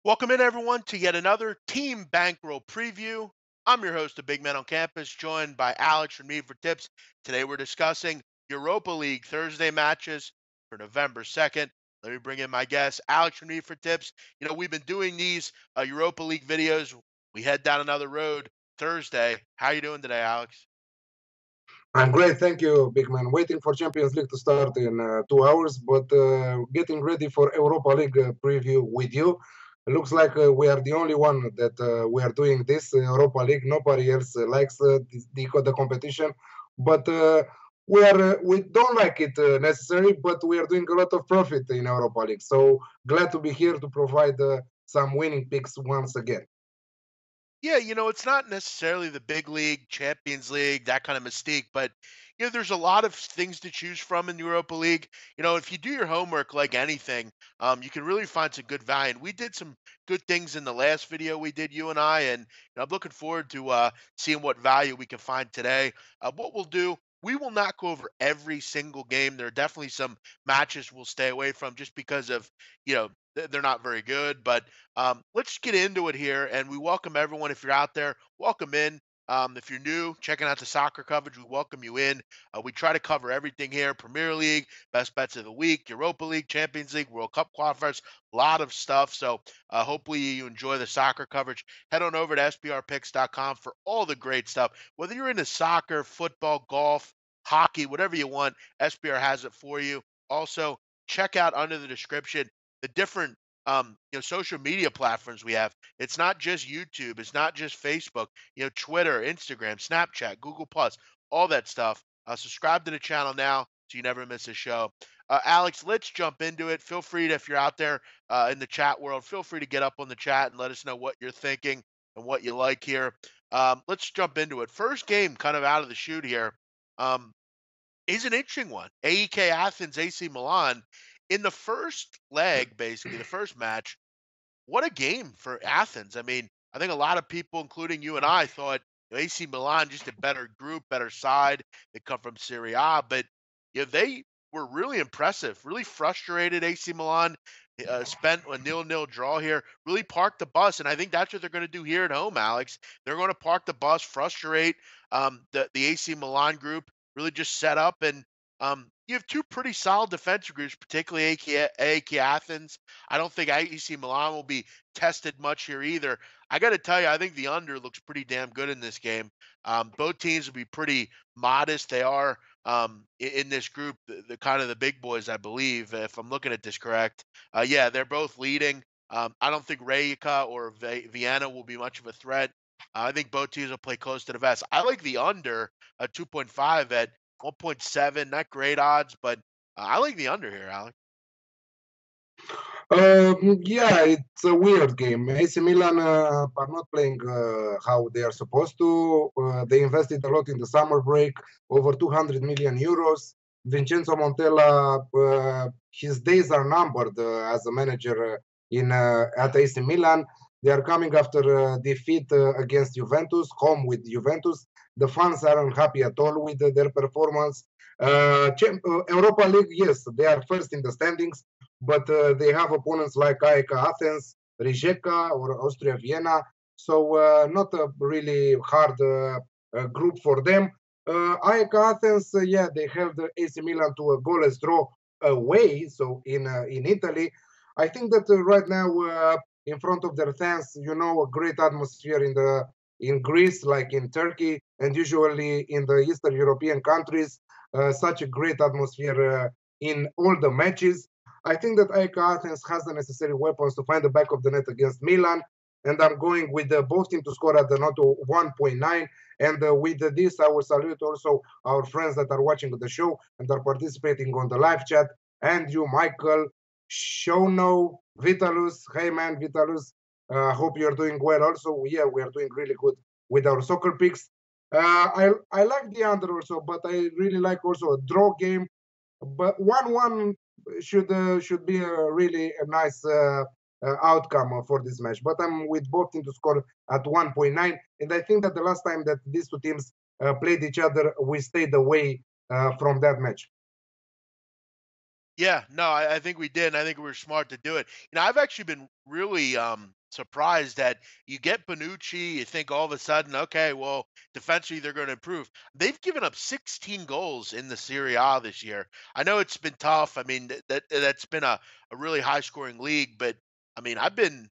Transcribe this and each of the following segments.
Welcome in, everyone, to yet another Team Bankroll preview. I'm your host, the Big Man on Campus, joined by Alex from Me for Tips. Today, we're discussing Europa League Thursday matches for November 2nd. Let me bring in my guest, Alex from Me for Tips. We've been doing these Europa League videos. We head down another road Thursday. How you doing today, Alex? I'm great, thank you, big man. Waiting for Champions League to start in 2 hours, but getting ready for Europa League preview with you. It looks like we are the only one that we are doing this Europa League. Nobody else likes the competition, but we don't like it necessarily, but we are doing a lot of profit in Europa League. So glad to be here to provide some winning picks once again. Yeah, it's not necessarily the big league, Champions League, that kind of mystique, but there's a lot of things to choose from in the Europa League. If you do your homework like anything, you can really find some good value. And we did some good things in the last video we did, you and I, and I'm looking forward to seeing what value we can find today. What we'll do, we will not go over every single game. There are definitely some matches we'll stay away from just because of, they're not very good, but let's get into it here, and we welcome everyone. If you're out there, welcome in. If you're new, checking out the soccer coverage, we welcome you in. We try to cover everything here: Premier League, best bets of the week, Europa League, Champions League, World Cup qualifiers, a lot of stuff. So hopefully you enjoy the soccer coverage. Head on over to sbrpicks.com for all the great stuff. Whether you're into soccer, football, golf, hockey, whatever you want, SBR has it for you. Also, check out under the description the different social media platforms we have. It's not just YouTube, it's not just Facebook, Twitter, Instagram, Snapchat, Google Plus, all that stuff. Subscribe to the channel now so you never miss a show. Alex, let's jump into it. Feel free to, if you're out there in the chat world, feel free to get up on the chat and let us know what you're thinking and what you like here. Let's jump into it. First game, kind of out of the chute here. Um, is an interesting one. AEK Athens, AC Milan. In the first leg, basically, the first match, what a game for Athens. I mean, I think a lot of people, including you and I, thought AC Milan just a better group, better side. They come from Serie A, but they were really impressive. Really frustrated. AC Milan spent a nil-nil draw here. Really parked the bus, and I think that's what they're going to do here at home, Alex. They're going to park the bus, frustrate the AC Milan group. Really just set up, and you have two pretty solid defensive groups, particularly AEK Athens. I don't think AC Milan will be tested much here either. I got to tell you, I think the under looks pretty damn good in this game. Both teams will be pretty modest. They are in this group, the kind of the big boys, I believe, if I'm looking at this correct. Yeah, they're both leading. I don't think Rijeka or Vienna will be much of a threat. I think both teams will play close to the vest. I like the under 2.5 at 1.7. Not great odds, but I like the under here, Alex. Yeah, it's a weird game. AC Milan are not playing how they are supposed to. They invested a lot in the summer break, over 200 million euros. Vincenzo Montella, his days are numbered as a manager in at AC Milan. They are coming after a defeat against Juventus, home with Juventus. The fans aren't happy at all with their performance. Europa League, yes, they are first in the standings, but they have opponents like AEK Athens, Rijeka, or Austria Vienna. So not a really hard group for them. AEK Athens, yeah, they held AC Milan to a goalless draw away. So in Italy, I think that right now in front of their fans, a great atmosphere in Greece, like in Turkey, and usually in the Eastern European countries, such a great atmosphere in all the matches. I think that AEK Athens has the necessary weapons to find the back of the net against Milan, and I'm going with both teams to score at the not 1.9. And with this, I will salute also our friends that are watching the show and are participating on the live chat. And you, Michael, Shono, Vitalus. Hey, man, Vitalus. Hope you're doing well. Also, yeah, we are doing really good with our soccer picks. I like the under also, but I really like also a draw game. But 1-1 should be a nice outcome for this match. But I'm with both teams to score at 1.9, and I think that the last time that these two teams played each other, we stayed away from that match. Yeah, no, I think we did. And I think we were smart to do it. I've actually been really surprised that you get Bonucci, you think all of a sudden, okay, well, defensively they're going to improve. They've given up 16 goals in the Serie A this year. I know it's been tough. I mean, that's been a really high scoring league, but I mean, I've been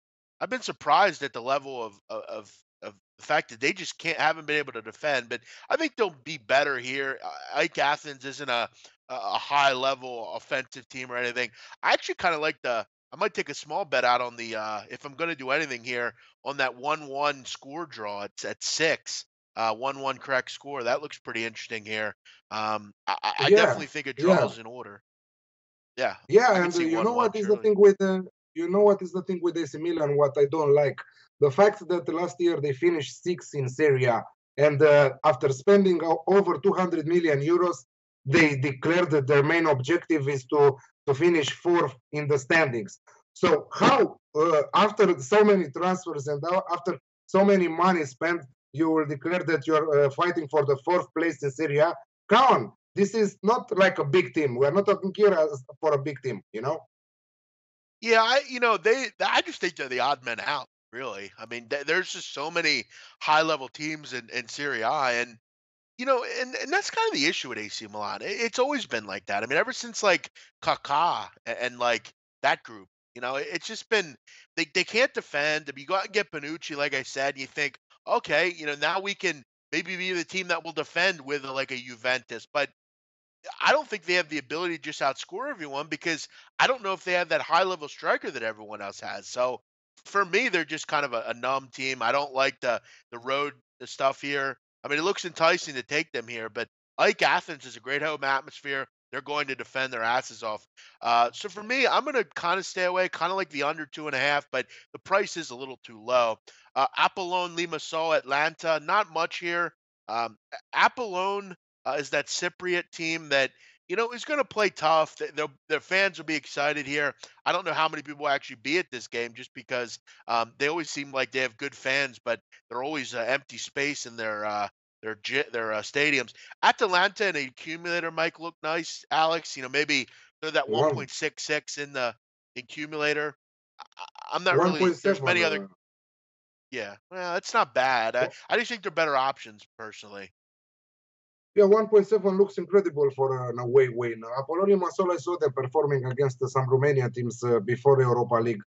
surprised at the level of the fact that they just haven't been able to defend. But I think they'll be better here. Ike Athens isn't a high level offensive team or anything. I actually kind of like the. I might take a small bet out on the if I'm going to do anything here on that 1-1 score draw. It's at 6, 1-1 correct score. That looks pretty interesting here. I Yeah, definitely think a draw yeah. is in order. Yeah, I Yeah, could and see you know 1-1 what is the surely. thing with you know what is the thing with AC Milan? What I don't like, the fact that last year they finished sixth in Serie A, and after spending over 200 million euros, they declared that their main objective is to finish fourth in the standings. So how after so many transfers and after so many money spent, you will declare that you're fighting for the fourth place in Serie A? Come on, this is not like a big team. We're not talking here for a big team, you know? Yeah, I just think they're the odd men out, really. I mean, there's just so many high level teams in Serie A, and and that's kind of the issue with AC Milan. It's always been like that. I mean, ever since like Kaká and like that group, it's just been they can't defend. If you go out and get Panucci, like I said, you think, okay, now we can maybe be the team that will defend with like a Juventus, but I don't think they have the ability to just outscore everyone because I don't know if they have that high level striker that everyone else has. So for me, they're just kind of a numb team. I don't like the road the stuff here. I mean, it looks enticing to take them here, but Ike Athens is a great home atmosphere. They're going to defend their asses off. So for me, I'm going to kind of stay away, kind of like the under 2.5, but the price is a little too low. Apollon Limassol, Atlanta, not much here. Apollon is that Cypriot team that is going to play tough. Their fans will be excited here. I don't know how many people will actually be at this game, just because they always seem like they have good fans, but they're always empty space in their stadiums. Atalanta and accumulator might look nice, Alex. Maybe they're that One 1.66 in the accumulator. I'm not really. There's 1.7. many other. Yeah, well, it's not bad. I just think they're better options personally. Yeah, 1.7 looks incredible for an away win. Apollonia Limassol, I saw them performing against some Romanian teams before Europa League.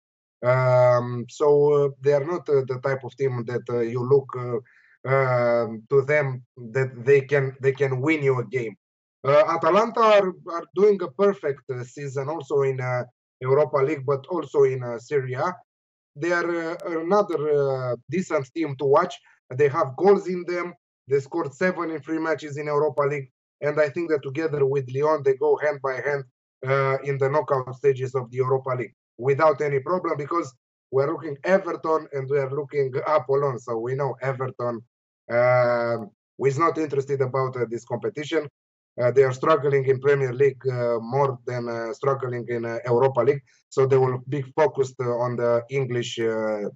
So they are not the type of team that you look to them that they can win you a game. Atalanta are doing a perfect season also in Europa League, but also in Serie A. They are another decent team to watch. They have goals in them. They scored 7 in 3 matches in Europa League, and I think that together with Lyon, they go hand by hand in the knockout stages of the Europa League without any problem because we're looking Everton and we are looking Apollon. So we know Everton uh, is not interested about this competition. They are struggling in Premier League more than struggling in Europa League, so they will be focused on the English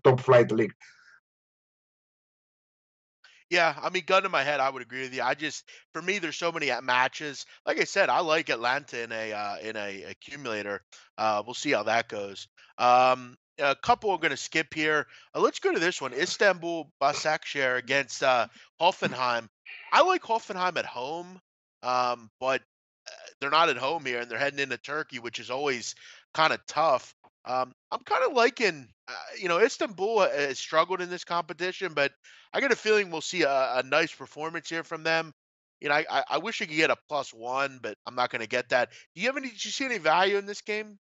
top flight league. Yeah, I mean, gun to my head, I would agree with you. For me, there's so many matches. Like I said, I like Atlanta in a accumulator. We'll see how that goes. A couple are going to skip here. Let's go to this one: Istanbul Başakşehir against Hoffenheim. I like Hoffenheim at home, but they're not at home here, and they're heading into Turkey, which is always kind of tough. I'm kind of liking, Istanbul has struggled in this competition, but I get a feeling we'll see a nice performance here from them. I wish I could get a +1, but I'm not going to get that. Did you see any value in this game?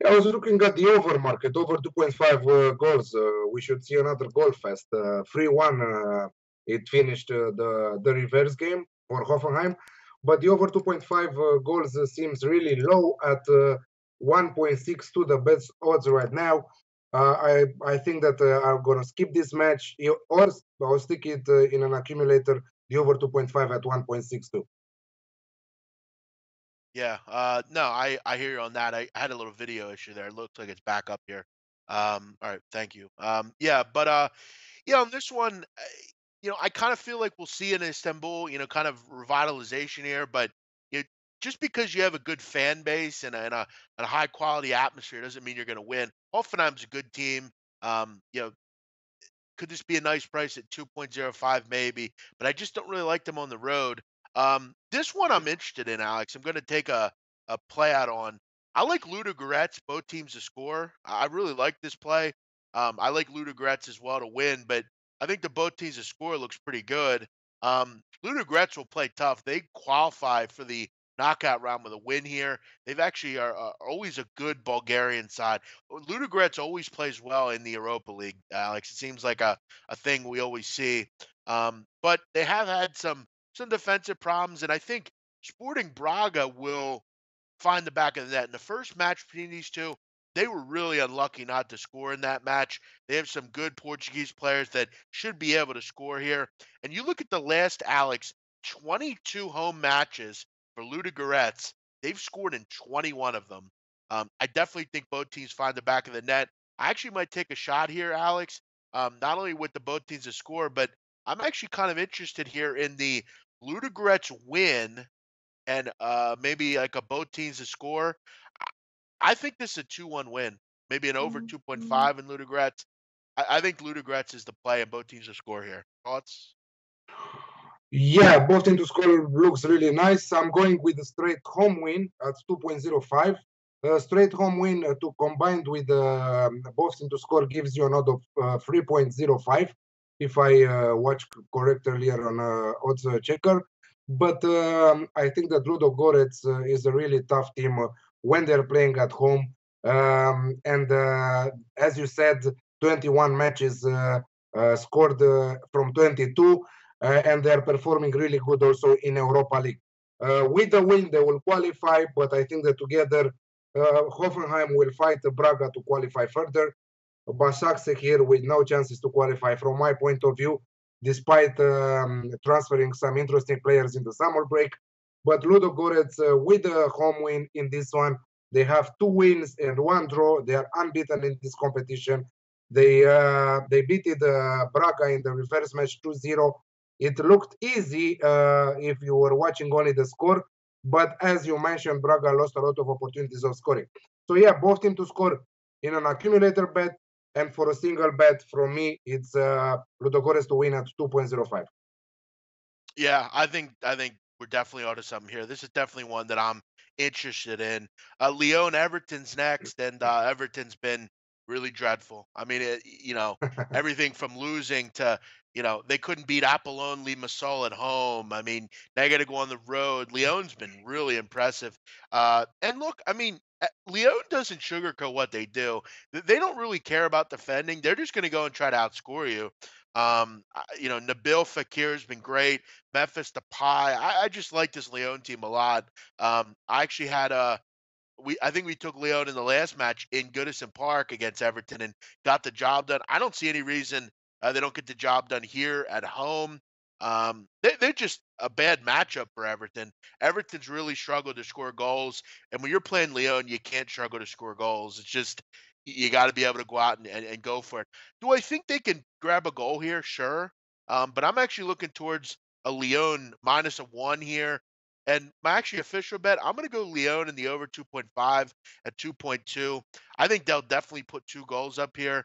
I was looking at the over market, over 2.5 goals. We should see another goal fest. 3-1, it finished the reverse game for Hoffenheim. But the over 2.5 goals seems really low at 1.62, the best odds right now. I think that I'm going to skip this match or I'll stick it in an accumulator, the over 2.5 at 1.62. Yeah. No, I hear you on that. I had a little video issue there. It looks like it's back up here. All right, thank you. Yeah, but yeah, on this one, I kind of feel like we'll see in Istanbul, kind of revitalization here, but just because you have a good fan base and a high quality atmosphere doesn't mean you're going to win. Hoffenheim's a good team. You know, could this be a nice price at 2.05 maybe? But I just don't really like them on the road. This one I'm interested in, Alex. I'm going to take a play out on. I like Ludogorets, both teams to score. I really like this play. I like Ludogorets as well to win, but I think the both teams to score looks pretty good. Ludogorets will play tough. They qualify for the knockout round with a win here. They've actually are always a good Bulgarian side. Ludogorets always plays well in the Europa League, Alex. It seems like a thing we always see. But they have had some defensive problems, and I think Sporting Braga will find the back of the net. In the first match between these two, they were really unlucky not to score in that match. They have some good Portuguese players that should be able to score here. And you look at the last, Alex, 22 home matches for Ludogorets. They've scored in 21 of them. I definitely think both teams find the back of the net. I actually might take a shot here, Alex, not only with the both teams to score, but I'm actually kind of interested here in the Ludogorets win and maybe like a both teams to score. I I think this is a 2-1 win, maybe an over 2.5 in Ludogorets. I think Ludogorets is the play and both teams to score here. Thoughts? Yeah, both team to score looks really nice. I'm going with a straight home win at 2.05. Straight home win to combined with both team to score gives you an odd of 3.05 if I watch correct earlier on odds checker. But I think that Ludo Gorets is a really tough team when they're playing at home. And as you said, 21 matches scored from 22 and they're performing really good also in Europa League. With the win, they will qualify, but I think that together, Hoffenheim will fight Braga to qualify further. Başakşehir here with no chances to qualify from my point of view, despite transferring some interesting players in the summer break. But Ludogorets with a home win in this one, they have 2 wins and 1 draw. They are unbeaten in this competition. They beat Braga in the reverse match 2-0. It looked easy if you were watching only the score, but as you mentioned, Braga lost a lot of opportunities of scoring. So yeah, both team to score in an accumulator bet, and for a single bet from me, it's Ludogorets to win at 2.05. Yeah, I think we're definitely onto something here. This is definitely one that I'm interested in. Leon Everton's next, and Everton's been really dreadful. I mean, everything from losing to they couldn't beat Apollon Limassol at home. I mean, now you got to go on the road. Leon's been really impressive. And look, I mean, Leon doesn't sugarcoat what they do. They don't really care about defending. They're just going to go and try to outscore you. Nabil Fekir's been great. Memphis Depay. I just like this Leon team a lot. I actually had I think we took Leon in the last match in Goodison Park against Everton and got the job done. I don't see any reason they don't get the job done here at home. They're just a bad matchup for Everton. Everton's really struggled to score goals, and when you're playing Leon, you can't struggle to score goals. It's just you got to be able to go out and go for it. Do I think they can grab a goal here? Sure, but I'm actually looking towards a Leon -1 here. And my actually official bet, I'm going to go Leon in the over 2.5 at 2.2. I think they'll definitely put 2 goals up here,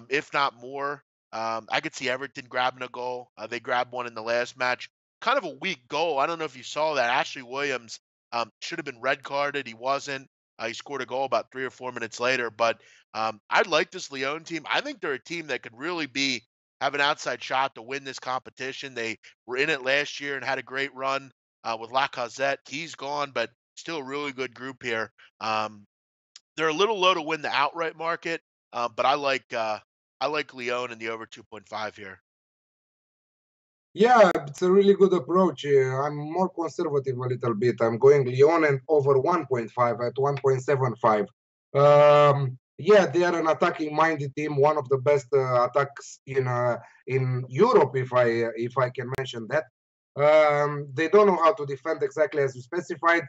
if not more. I could see Everton grabbing a goal. They grabbed one in the last match. Kind of a weak goal. I don't know if you saw that. Ashley Williams should have been red carded. He wasn't. He scored a goal about 3 or 4 minutes later. But I like this Leon team. I think they're a team that could really have an outside shot to win this competition. They were in it last year and had a great run with Lacazette. He's gone, but still a really good group here. They're a little low to win the outright market, but I like Leon in the over 2.5 here. Yeah, it's a really good approach. I'm more conservative a little bit. I'm going Lyon and over 1.5 at 1.75. Yeah, they are an attacking minded team, one of the best attacks in Europe, if I can mention that. They don't know how to defend exactly as you specified.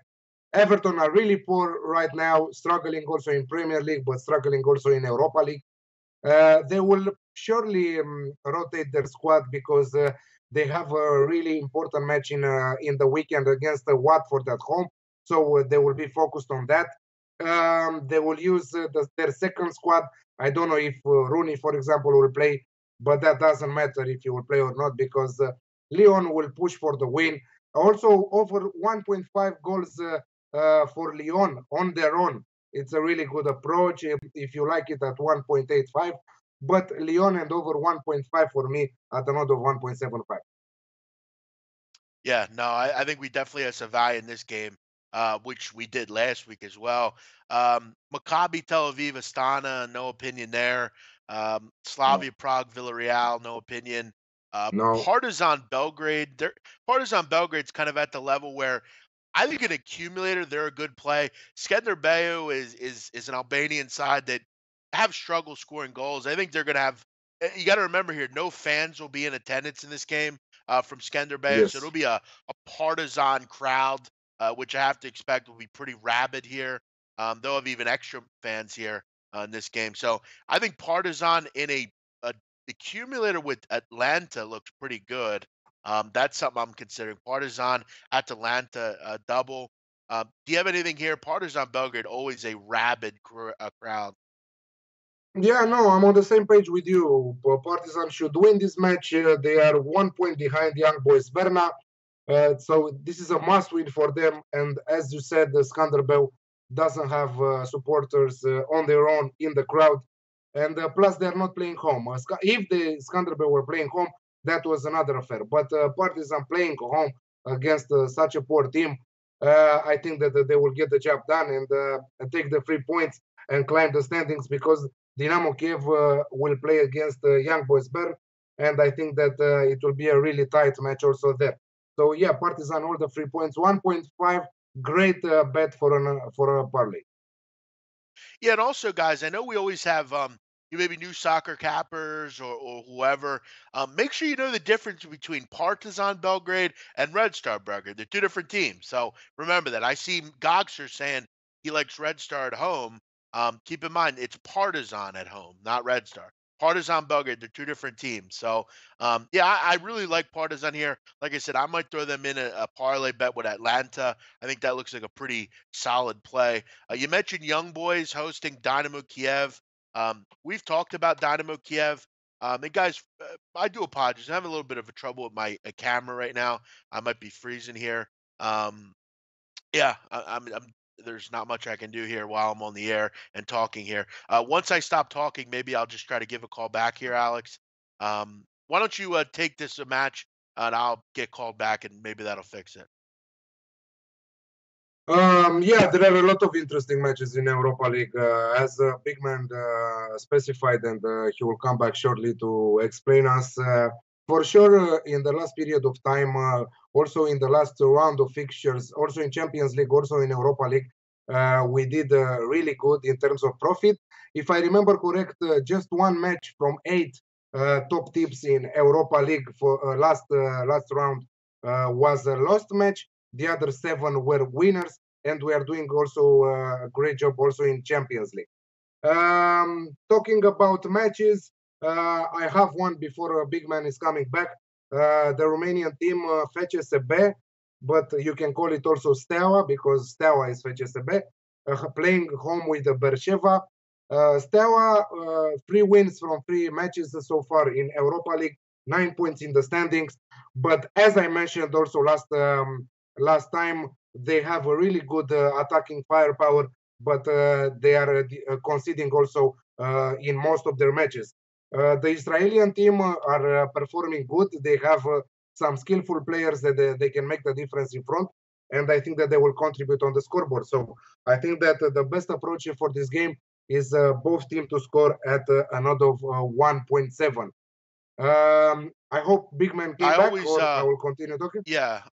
Everton are really poor right now, struggling also in Premier League, but struggling also in Europa League. They will surely rotate their squad because they have a really important match in the weekend against Watford at home. so they will be focused on that. They will use their second squad. I don't know if Rooney, for example, will play, but that doesn't matter if he will play or not because Lyon will push for the win. Also, over 1.5 goals for Lyon on their own. It's a really good approach if you like it at 1.85. But Lyon and over 1.5 for me at an odd of 1.75. Yeah, no, I think we definitely have some value in this game, which we did last week as well. Maccabi Tel Aviv Astana, no opinion there. No, Slavia Prague Villarreal, no opinion. no, Partizan Belgrade, Partizan Belgrade's kind of at the level where I think an accumulator, they're a good play. Skenderbeu is an Albanian side that have struggled scoring goals. I think they're going to have. You got to remember here, no fans will be in attendance in this game from Skenderbeu, so it'll yes. be a partisan crowd, which I have to expect will be pretty rabid here. They'll have even extra fans here in this game, so I think Partizan in a accumulator with Atlanta looks pretty good. That's something I'm considering. Partizan Atalanta double. Do you have anything here? Partizan Belgrade always a rabid crowd. Yeah, no, I'm on the same page with you. Partizan should win this match. They are 1 point behind Young Boys Berna. So this is a must win for them. And as you said, the Skanderbeu doesn't have supporters on their own in the crowd. And plus, they're not playing home. If the Skanderbeu were playing home, that was another affair. But Partizan playing home against such a poor team, I think that they will get the job done and take the 3 points and climb the standings because Dynamo Kiev will play against Young Boys Bern. And I think that it will be a really tight match also there. So yeah, Partizan all the 3 points, 1.5, great bet for a parlay. Yeah, and also, guys, I know we always have you maybe new soccer cappers or whoever. Make sure you know the difference between Partizan Belgrade and Red Star Belgrade. They're two different teams, so remember that. I see Gogster saying he likes Red Star at home. Keep in mind it's Partizan at home, not Red Star. Partizan Belgrade, they're two different teams. So, yeah, I really like Partizan here. Like I said, I might throw them in a parlay bet with Atlanta. I think that looks like a pretty solid play. You mentioned Young Boys hosting Dynamo Kiev. We've talked about Dynamo Kiev. And guys, I do apologize. I'm having a little bit of a trouble with my camera right now. I might be freezing here. Um, yeah, there's not much I can do here while I'm on the air and talking here. Once I stop talking, maybe I'll just try to give a call back here, Alex. Why don't you take this a match and I'll get called back and maybe that'll fix it. Yeah, there are a lot of interesting matches in Europa League, as Big Man specified, and he will come back shortly to explain us. For sure, in the last period of time, also in the last round of fixtures, also in Champions League, also in Europa League, we did really good in terms of profit. If I remember correct, just one match from eight top tips in Europa League for last round was a lost match. The other seven were winners, and we are doing also a great job also in Champions League. Talking about matches, I have one before a Big Man is coming back. The Romanian team FCSB, but you can call it also Steaua because Steaua is FCSB, playing home with Bercheva. Steaua, 3 wins from 3 matches so far in Europa League, 9 points in the standings. But as I mentioned also last time, they have a really good attacking firepower, but they are conceding also in most of their matches. The Israeli team are performing good. They have some skillful players that they can make the difference in front, and I think that they will contribute on the scoreboard. So I think that the best approach for this game is both teams to score at an odd of 1.7. I hope Big Man came I back, always, or I will continue talking. yeah,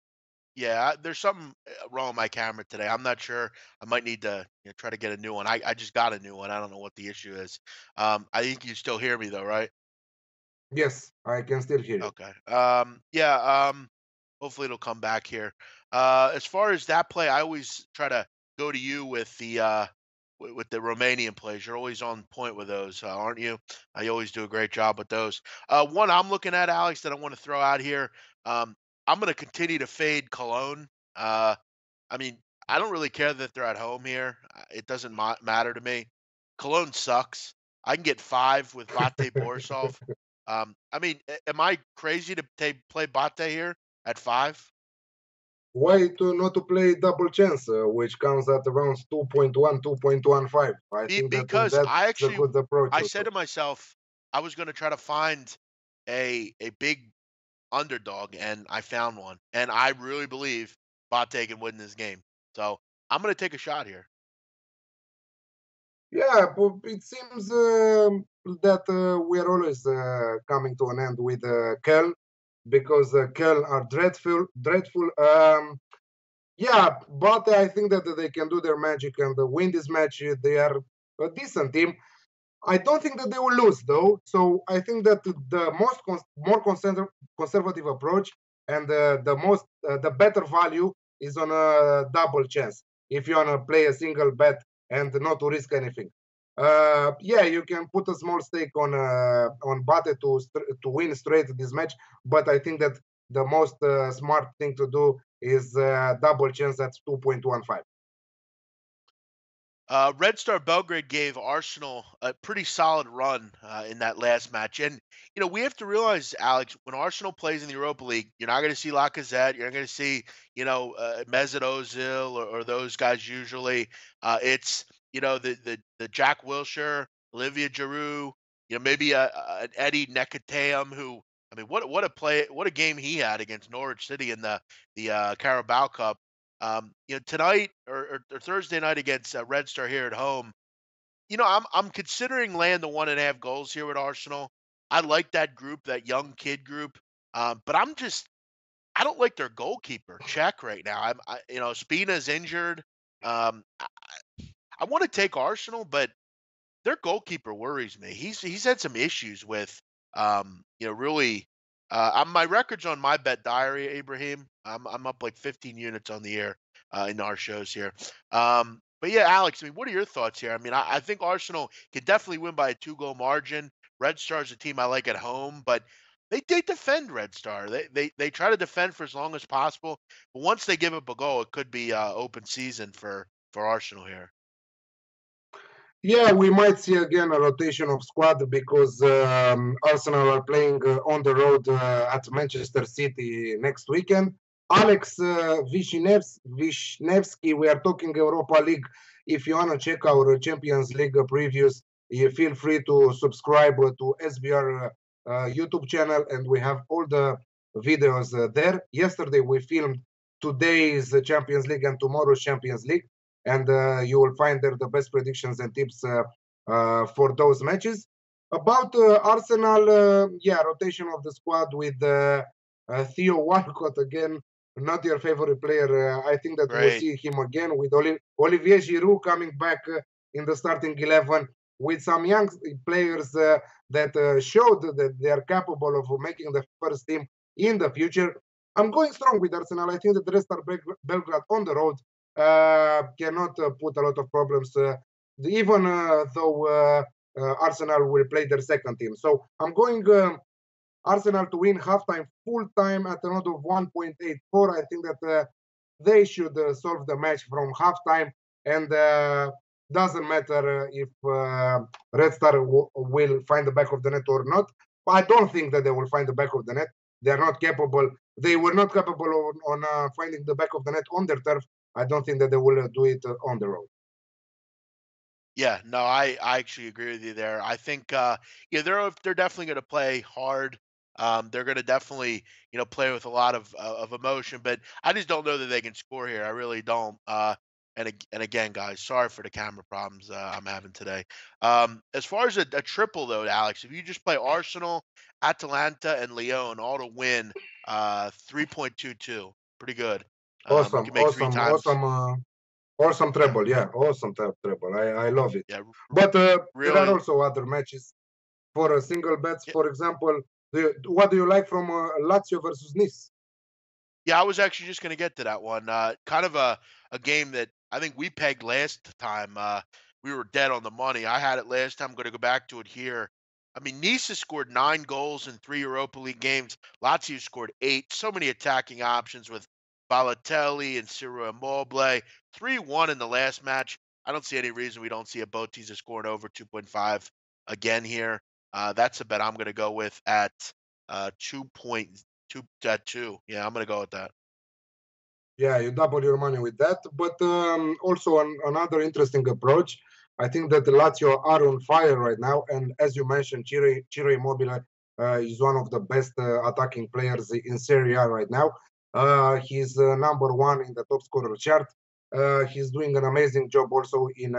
yeah, there's something wrong with my camera today. I'm not sure. I might need to try to get a new one. I just got a new one. I don't know what the issue is. I think you still hear me though, right? Yes, I can still hear you. Okay. Yeah. Hopefully it'll come back here. As far as that play, I always try to go to you with the with the Romanian plays. You're always on point with those, aren't you? You always do a great job with those. One I'm looking at, Alex, that I want to throw out here. Um, I'm going to continue to fade Cologne. I mean, I don't really care that they're at home here. It doesn't matter to me. Cologne sucks. I can get 5 with Bate Borisov. I mean, am I crazy to play Bate here at 5? Why to not to play double chance, which comes at around 2.1, 2.15? I think that Because that's a good approach I said also. to myself I was going to try to find a big underdog, and I found one, and I really believe Bate can win this game. So I'm going to take a shot here. Yeah, but it seems that we are always coming to an end with Köln because Köln are dreadful, dreadful. Yeah, but I think that they can do their magic and win this match. They are a decent team. I don't think that they will lose though. So I think that the more conservative approach and the better value is on a double chance. If you wanna play a single bet and not to risk anything, yeah, you can put a small stake on Bate to win straight this match. But I think that the most smart thing to do is double chance at 2.15. Red Star Belgrade gave Arsenal a pretty solid run in that last match, and we have to realize, Alex, when Arsenal plays in the Europa League, you're not going to see Lacazette, you're not going to see Mesut Ozil or those guys usually. It's the Jack Wilshere, Olivier Giroud, maybe an Eddie Nketiah, who I mean, what a play, what a game he had against Norwich City in the Carabao Cup. Tonight or Thursday night against Red Star here at home, I'm considering laying the 1.5 goals here with Arsenal. I like that group, that young kid group, but I don't like their goalkeeper check right now. Spina's injured. I want to take Arsenal, but their goalkeeper worries me. He's had some issues with, really. My record's on my bet diary, Ibrahim. I'm up like 15 units on the air in our shows here. But yeah, Alex, I mean, what are your thoughts here? I mean, I think Arsenal can definitely win by a 2 goal margin. Red Star's a team I like at home, but they defend Red Star. They try to defend for as long as possible. But once they give up a goal, it could be open season for Arsenal here. Yeah, we might see again a rotation of squad because Arsenal are playing on the road at Manchester City next weekend. Alex Vishnevsky, we are talking Europa League. If you want to check our Champions League previews, you feel free to subscribe to SBR YouTube channel, and we have all the videos there. Yesterday we filmed today's Champions League and tomorrow's Champions League, and you will find there the best predictions and tips for those matches. About Arsenal, yeah, rotation of the squad with Theo Walcott again, not your favorite player. I think that we'll Right. see him again with Olivier Giroud coming back in the starting 11 with some young players that showed that they are capable of making the first team in the future. I'm going strong with Arsenal. I think that the rest are Belgrade on the road cannot put a lot of problems, even though Arsenal will play their second team. So I'm going Arsenal to win halftime, full time at an odd of 1.84. I think that they should solve the match from halftime, and doesn't matter if Red Star will find the back of the net or not. I don't think that they will find the back of the net. They are not capable. They were not capable on finding the back of the net on their turf. I don't think that they will do it on the road. Yeah, no, I actually agree with you there. I think yeah, they're definitely going to play hard. They're going to definitely play with a lot of emotion, but I just don't know that they can score here. I really don't. And again, guys, sorry for the camera problems I'm having today. As far as a triple though, Alex, if you just play Arsenal, Atalanta, and Lyon all to win, 3.22, pretty good. You Awesome, can make three awesome, times. awesome, awesome Yeah, treble. Yeah, awesome treble. I love it. yeah, But there are really. also other matches for single bets. For example, what do you like from Lazio versus Nice? Yeah, I was actually just going to get to that one. Kind of a game that I think we pegged last time. We were dead on the money. I had it last time. I'm going to go back to it here. I mean, Nice has scored 9 goals in 3 Europa League games. Lazio scored 8. So many attacking options with Balotelli and Ciro Immobile. 3-1 in the last match. I don't see any reason we don't see a Bottiza scoring over 2.5 again here. That's a bet I'm going to go with at 2.2. Yeah, I'm going to go with that. Yeah, you double your money with that. But also another interesting approach. I think that the Lazio are on fire right now, and as you mentioned, Ciro Immobile is one of the best attacking players in Serie A right now. He's number one in the top scorer chart. He's doing an amazing job also in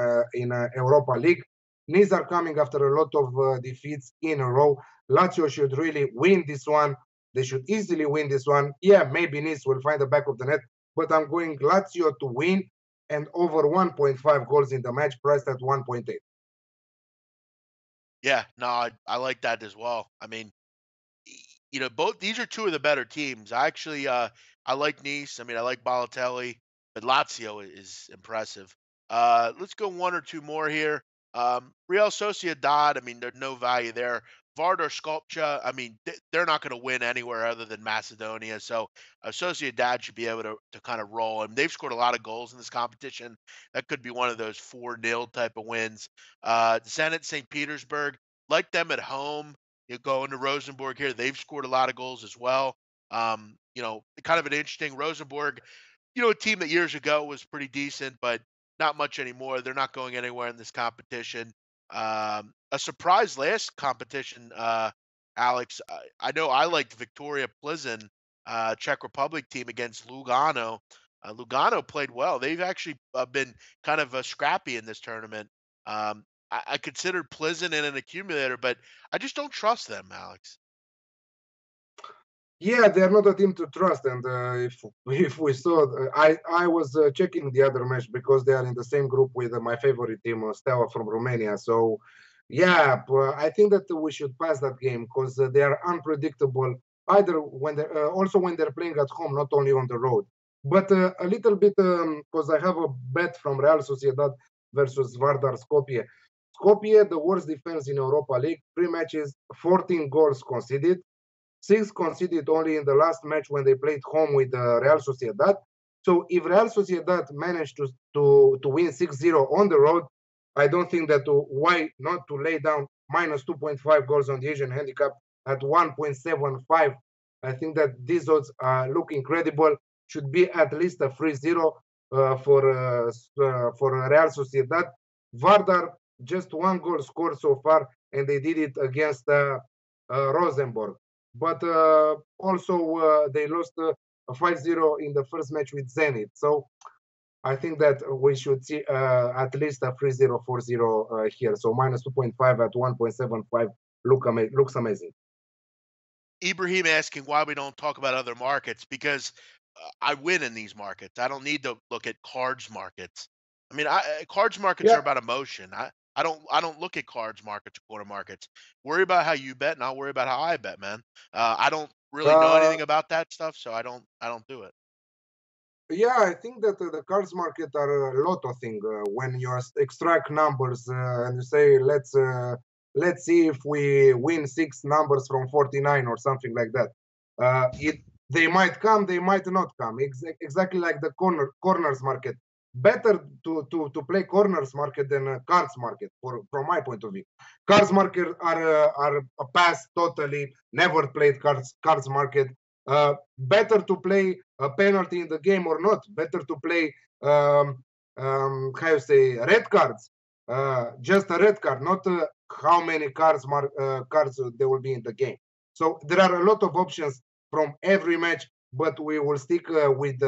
Europa League. Knees are coming after a lot of defeats in a row. Lazio should really win this one. They should easily win this one. Yeah, maybe Nice will find the back of the net, but I'm going Lazio to win and over 1.5 goals in the match, priced at 1.8. Yeah, no, I like that as well. I mean, both these are two of the better teams. I like Nice. I mean, I like Balotelli, but Lazio is impressive. Let's go one or two more here. Real Sociedad. I mean, there's no value there. Vardar Sculpture. I mean, they're not going to win anywhere other than Macedonia. So Sociedad should be able to kind of roll. And they've scored a lot of goals in this competition. That could be one of those 4-0 type of wins. Zenit St. Petersburg. Like them at home. You go into Rosenborg here. They've scored a lot of goals as well. Kind of an interesting Rosenborg, a team that years ago was pretty decent, but not much anymore. They're not going anywhere in this competition. A surprise last competition, Alex. I know I liked Victoria Plzeň, Czech Republic team against Lugano. Lugano played well. They've actually been kind of scrappy in this tournament. I considered Plzeň in an accumulator, but I just don't trust them, Alex. Yeah, they're not a team to trust. And if we saw, I was checking the other match because they are in the same group with my favorite team, Steaua from Romania. So, yeah, I think that we should pass that game because they are unpredictable. Either when they also when they're playing at home, not only on the road. But a little bit because I have a bet from Real Sociedad versus Vardar Skopje. Skopje, the worst defense in Europa League, 3 matches, 14 goals conceded. Six conceded only in the last match when they played home with Real Sociedad. So if Real Sociedad managed to win 6-0 on the road, I don't think that why not to lay down minus 2.5 goals on the Asian handicap at 1.75. I think that these odds look incredible. Should be at least a 3-0 for Real Sociedad. Vardar just one goal scored so far, and they did it against Rosenborg. But also they lost 5-0 in the first match with Zenit. So I think that we should see at least a 3-0, 4-0 here. So minus 2.5 at 1.75 looks amazing. Ibrahim asking why we don't talk about other markets because I win in these markets. I don't need to look at cards markets. I mean, cards markets are Yeah, about emotion. I don't look at cards markets or quarter markets. Worry about how you bet, and I'll worry about how I bet, man. I don't really know uh, anything about that stuff, so I don't do it. yeah, I think that the cards market are a lotto thing. When you extract numbers and you say, let's see if we win six numbers from 49 or something like that. It They might come, they might not come. Exactly like the corners market. Better to play corners market than cards market, from my point of view. Cards market are a pass totally. Never played cards market. Better to play a penalty in the game or not. Better to play how you say red cards. Just a red card, not how many cards there will be in the game. So there are a lot of options from every match, but we will stick with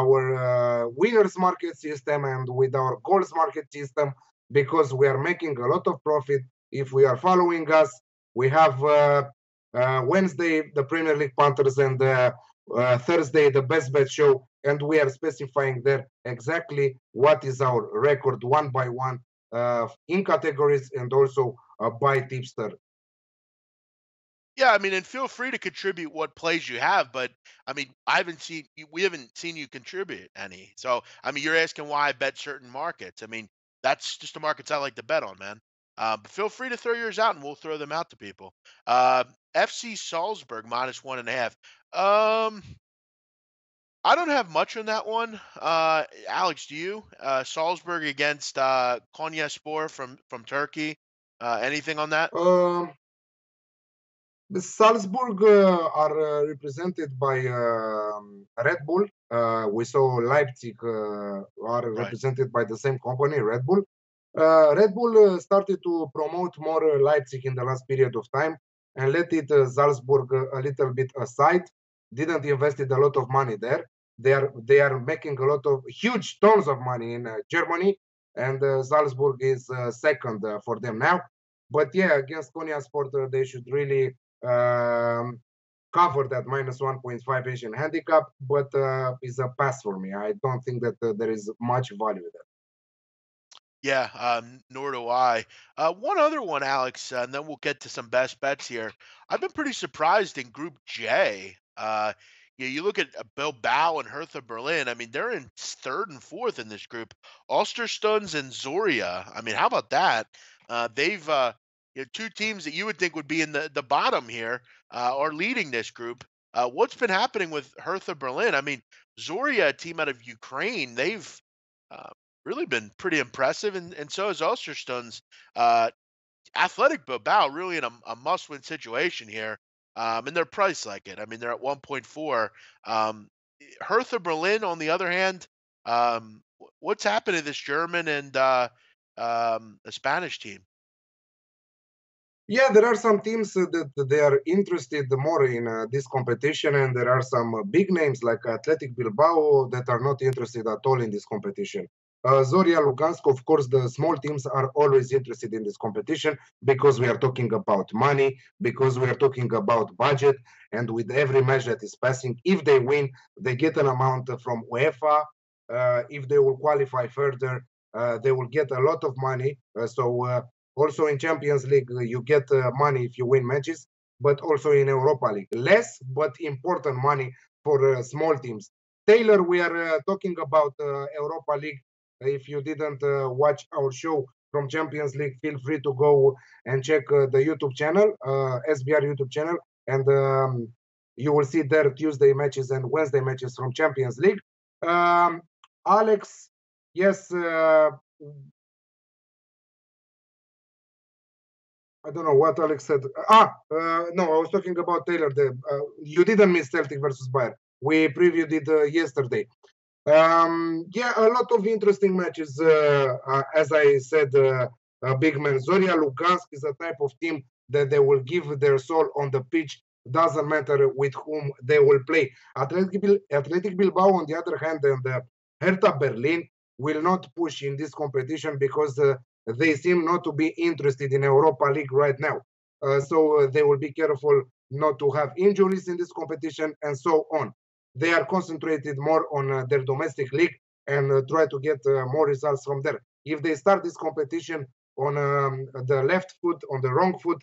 our winners market system and with our goals market system because we are making a lot of profit if we are following us. We have Wednesday the Premier League Panthers and Thursday the Best Bet Show, and we are specifying there exactly what is our record one by one in categories and also by tipster. Yeah, I mean, and feel free to contribute what plays you have, but I mean, we haven't seen you contribute any. So, I mean, you're asking why I bet certain markets. I mean, that's just the markets I like to bet on, man. But feel free to throw yours out, and we'll throw them out to people. Uh, FC Salzburg minus 1.5. Um, I don't have much on that one. Alex, do you? Salzburg against Konyaspor from Turkey. Anything on that? Um, the Salzburg are represented by Red Bull. We saw Leipzig are Right. represented by the same company, Red Bull. Red Bull started to promote more Leipzig in the last period of time and let it Salzburg a little bit aside. Didn't invested a lot of money there. They are making a lot of huge tons of money in Germany, and Salzburg is second for them now. But yeah, against Konya Sport, they should really um, cover that minus 1.5 Asian handicap, but is a pass for me. I don't think that there is much value there. Yeah, nor do I. One other one, Alex, and then we'll get to some best bets here. I've been pretty surprised in Group J. You look at Bilbao and Hertha Berlin. I mean, they're in third and fourth in this group. Osterstunds and Zoria. I mean, how about that? They've two teams that you would think would be in the bottom here are leading this group. What's been happening with Hertha Berlin? I mean, Zoria, a team out of Ukraine, they've uh, really been pretty impressive, and so is Osterstunds. Uh, Athletic Bilbao really in a must-win situation here, and they're priced like it. I mean, they're at 1.4. Hertha Berlin, on the other hand, what's happened to this German and a Spanish team? Yeah, there are some teams that they are interested more in this competition, and there are some big names like Athletic Bilbao that are not interested at all in this competition. Zoria Lugansk, of course, the small teams are always interested in this competition because we are talking about money, because we are talking about budget, and with every match that is passing, if they win, they get an amount from UEFA. If they will qualify further, they will get a lot of money. Also in Champions League, you get money if you win matches, but also in Europa League. Less, but important money for small teams. Taylor, we are talking about Europa League. If you didn't watch our show from Champions League, feel free to go and check the YouTube channel, SBR YouTube channel, and you will see there Tuesday matches and Wednesday matches from Champions League. Um, Alex, yes, I don't know what Alex said. No, I was talking about Taylor. You didn't miss Celtic versus Bayern. We previewed it yesterday. Yeah, a lot of interesting matches. As I said, big man Zoria Lugansk is a type of team that they will give their soul on the pitch. Doesn't matter with whom they will play. Athletic Bilbao, on the other hand, and Hertha Berlin will not push in this competition because they seem not to be interested in Europa League right now. So they will be careful not to have injuries in this competition and so on. They are concentrated more on their domestic league and try to get more results from there. If they start this competition on the left foot, on the wrong foot,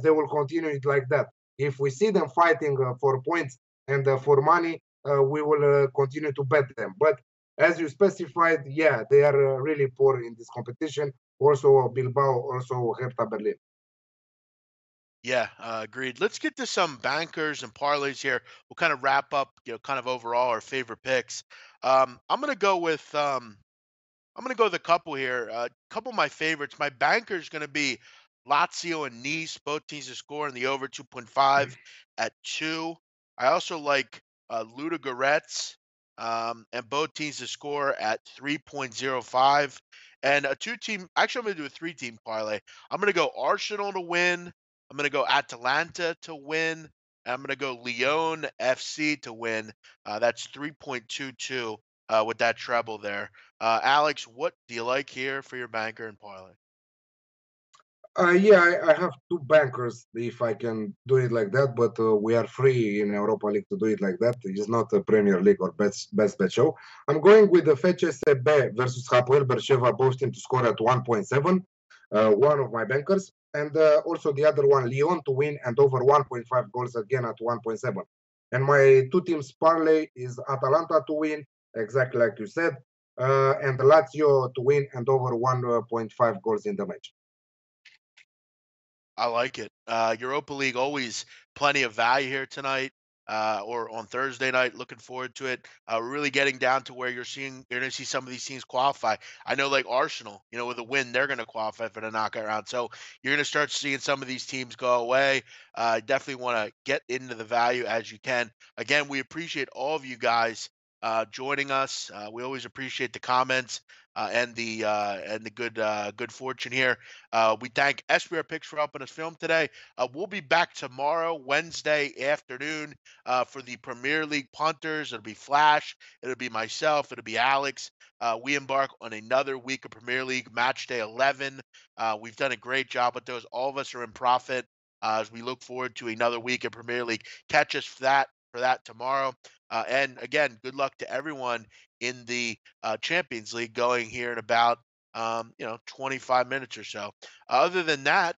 they will continue it like that. If we see them fighting for points and for money, we will continue to bet them. But as you specified, yeah, they are really poor in this competition. Also Bilbao, also Hertha Berlin. Yeah, agreed. Let's get to some bankers and parlays here. We'll kind of wrap up, kind of overall our favorite picks. I'm gonna go with I'm going to go with a couple here. A couple of my favorites. My banker is going to be Lazio and Nice. Both teams to score in the over 2.5 at 2. I also like Ludogorets and both teams to score at 3.05. And a two-team, actually, I'm going to do a three-team parlay. I'm going to go Arsenal to win. I'm going to go Atalanta to win. And I'm going to go Lyon FC to win. That's 3.22 with that treble there. Alex, what do you like here for your banker and parlay? Yeah, I have two bankers if I can do it like that, but we are free in Europa League to do it like that. It's not a Premier League or best bet show. I'm going with the FCSB versus Hapoel Beersheva, both team to score at 1.7, one of my bankers, and also the other one, Lyon to win and over 1.5 goals again at 1.7. And my two teams parlay is Atalanta to win, exactly like you said, and Lazio to win and over 1.5 goals in the match. I like it. Europa League always plenty of value here tonight. or on Thursday night. Looking forward to it. We're really getting down to where you're going to see some of these teams qualify. I know, like Arsenal, with a win, they're going to qualify for the knockout round. So you're going to start seeing some of these teams go away. Definitely want to get into the value as you can. Again, we appreciate all of you guys joining us. We always appreciate the comments and the good fortune here. We thank SBR Picks for helping us film today. We'll be back tomorrow, Wednesday afternoon, for the Premier League punters. It'll be Flash. It'll be myself. It'll be Alex. We embark on another week of Premier League Match Day 11. We've done a great job with those. All of us are in profit as we look forward to another week of Premier League. Catch us for that tomorrow. And again, good luck to everyone in the Champions League going here in about 25 minutes or so. Other than that,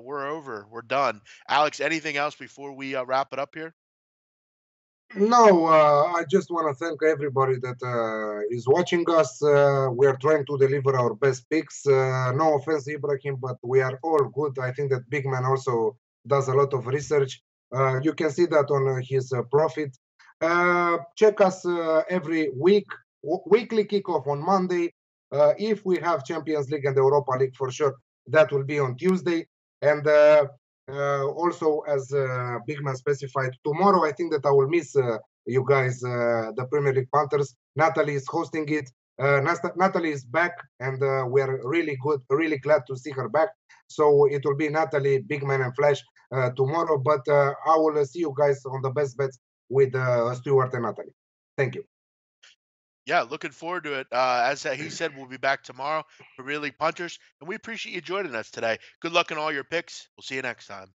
we're over. We're done. Alex, anything else before we wrap it up here? No, I just want to thank everybody that is watching us. We are trying to deliver our best picks. No offense, Ibrahim, but we are all good. I think that Big Man also does a lot of research. You can see that on his profit. Check us every week, weekly kickoff on Monday. If we have Champions League and Europa League for sure, that will be on Tuesday. And also, as Big Man specified, tomorrow I think that I will miss you guys, the Premier League Panthers. Natalie is hosting it. Natalie is back, and we are really good, really glad to see her back. So it will be Natalie, Big Man, and Flash tomorrow. But I will see you guys on the best bets with Stuart and Natalie. Thank you. Yeah, looking forward to it. As he said, we'll be back tomorrow for Premier League punters, and we appreciate you joining us today. Good luck in all your picks. We'll see you next time.